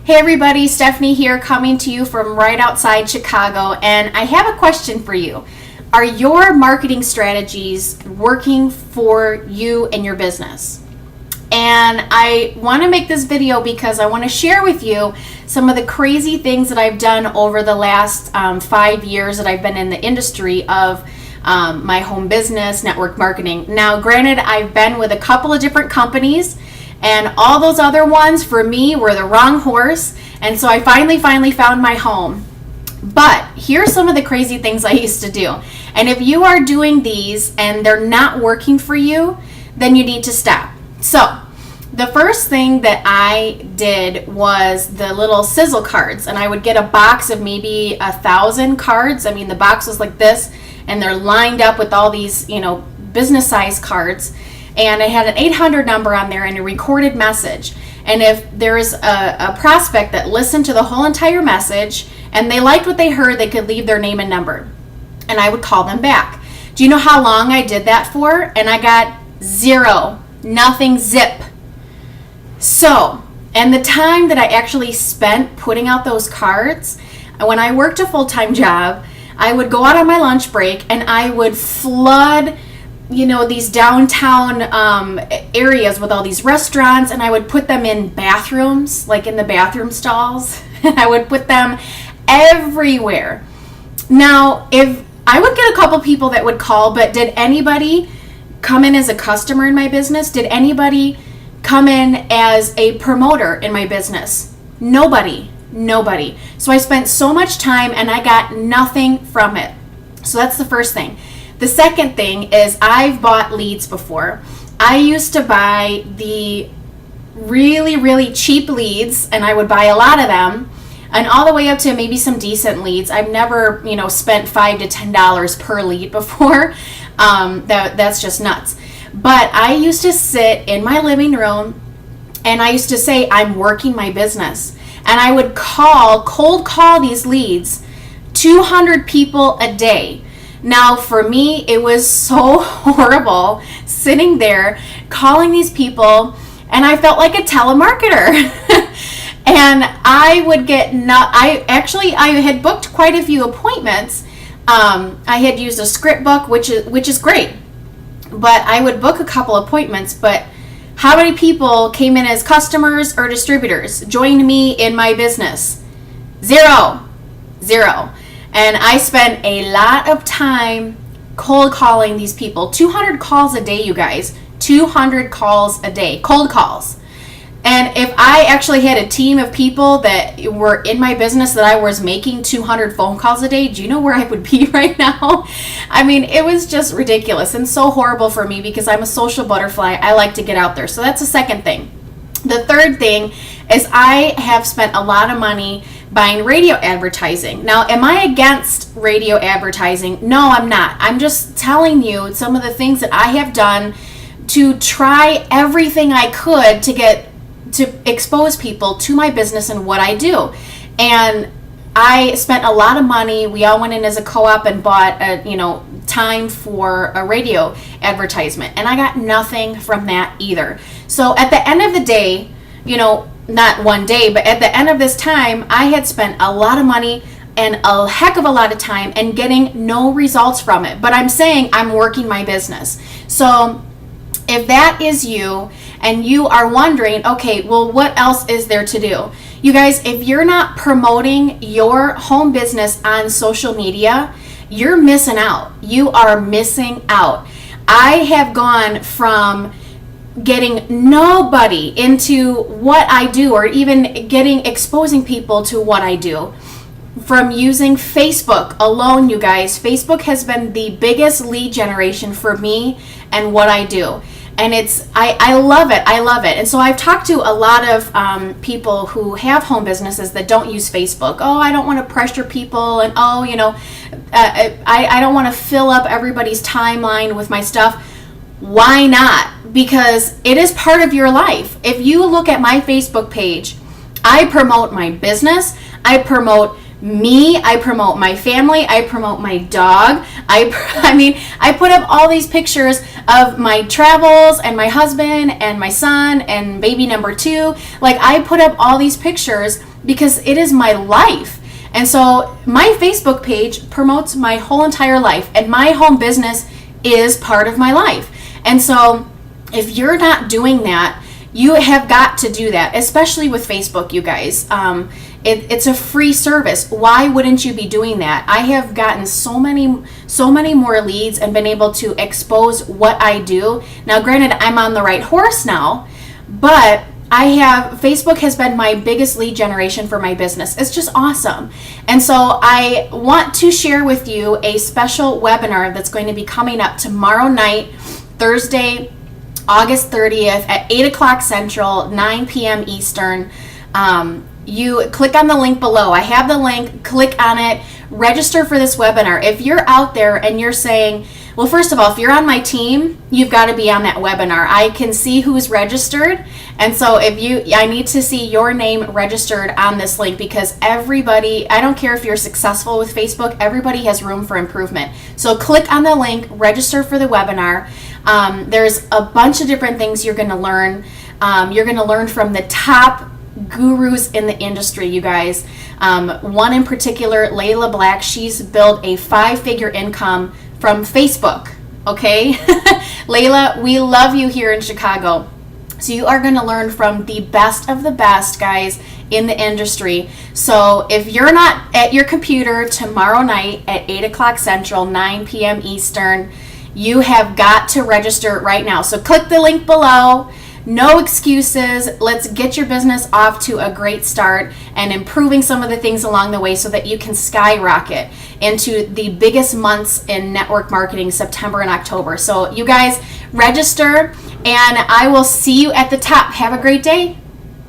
Hey everybody, Stephanie here coming to you from right outside Chicago, and I have a question for you. Are your marketing strategies working for you and your business? And I want to make this video because I want to share with you some of the crazy things that I've done over the last 5 years that I've been in the industry of my home business, network marketing. Now, granted, I've been with a couple of different companies, and all those other ones for me were the wrong horse, and so I finally found my home. But here's some of the crazy things I used to do. And if you are doing these and they're not working for you, then you need to stop. So the first thing that I did was the little sizzle cards, and I would get a box of maybe 1,000 cards. I mean, the box was like this, and they're lined up with all these, business size cards. And I had an 800 number on there and a recorded message. And if there's a prospect that listened to the whole entire message and they liked what they heard, they could leave their name and number. And I would call them back. Do you know how long I did that for? And I got zero, nothing, zip. So, and the time that I actually spent putting out those cards, when I worked a full-time job, I would go out on my lunch break and I would flood these downtown areas with all these restaurants, and I would put them in bathrooms, like in the bathroom stalls. And I would put them everywhere. Now, if I would get a couple people that would call, but did anybody come in as a customer in my business? Did anybody come in as a promoter in my business? Nobody. So I spent so much time and I got nothing from it. So that's the first thing. The second thing is I've bought leads before. I used to buy the really cheap leads, and I would buy a lot of them, and all the way up to maybe some decent leads. I've never, spent $5 to $10 per lead before. That's just nuts. But I used to sit in my living room and I used to say, I'm working my business. And I would cold call these leads, 200 people a day. Now, for me, it was so horrible sitting there calling these people, and I felt like a telemarketer. And I would get I had booked quite a few appointments. I had used a script book, which is great, but I would book a couple appointments. But how many people came in as customers or distributors, joined me in my business? Zero. And I spent a lot of time cold calling these people. 200 calls a day, you guys. 200 calls a day. Cold calls. And if I actually had a team of people that were in my business that I was making 200 phone calls a day, do you know where I would be right now? I mean, it was just ridiculous and so horrible for me because I'm a social butterfly. I like to get out there. So that's the second thing. The third thing is I have spent a lot of money buying radio advertising. Now, am I against radio advertising? No, I'm not. I'm just telling you some of the things that I have done to try everything I could to expose people to my business and what I do. And I spent a lot of money. We all went in as a co-op and bought time for a radio advertisement, and I got nothing from that either. So at the end of the day, not one day, but at the end of this time, I had spent a lot of money and a heck of a lot of time and getting no results from it. But I'm saying I'm working my business. So if that is you and you are wondering, okay, well, what else is there to do? You guys, if you're not promoting your home business on social media, you're missing out. You are missing out. I have gone from getting nobody into what I do, or even exposing people to what I do, from using Facebook alone. You guys, Facebook has been the biggest lead generation for me and what I do. And I love it. And so I've talked to a lot of people who have home businesses that don't use Facebook. Oh, I don't want to pressure people, and I don't want to fill up everybody's timeline with my stuff. Why not? Because it is part of your life. If you look at my Facebook page, I promote my business, I promote me, I promote my family, I promote my dog. I put up all these pictures of my travels and my husband and my son and baby number 2. Like, I put up all these pictures because it is my life. And so my Facebook page promotes my whole entire life, and my home business is part of my life. And so if you're not doing that, you have got to do that, especially with Facebook, you guys. It's a free service. Why wouldn't you be doing that? I have gotten so many more leads and been able to expose what I do. Now, granted, I'm on the right horse now, but Facebook has been my biggest lead generation for my business. It's just awesome. And so I want to share with you a special webinar that's going to be coming up tomorrow night, Thursday, August 30th at 8 o'clock Central, 9 p.m. Eastern. You click on the link below. I have the link. Click on it. Register for this webinar. If you're out there and you're saying, well, first of all, if you're on my team, you've got to be on that webinar. I can see who's registered. And so I need to see your name registered on this link, because everybody, I don't care if you're successful with Facebook, everybody has room for improvement. So click on the link, register for the webinar. There's a bunch of different things you're going to learn. You're going to learn from the top gurus in the industry, you guys. One in particular, Layla Black, she's built a 5-figure income from Facebook. Okay? Layla, we love you here in Chicago. So you are going to learn from the best of the best, guys, in the industry. So if you're not at your computer tomorrow night at 8 o'clock Central, 9 p.m. Eastern, you have got to register right now. So click the link below. No excuses. Let's get your business off to a great start and improving some of the things along the way so that you can skyrocket into the biggest months in network marketing, September and October. So you guys register, and I will see you at the top. Have a great day.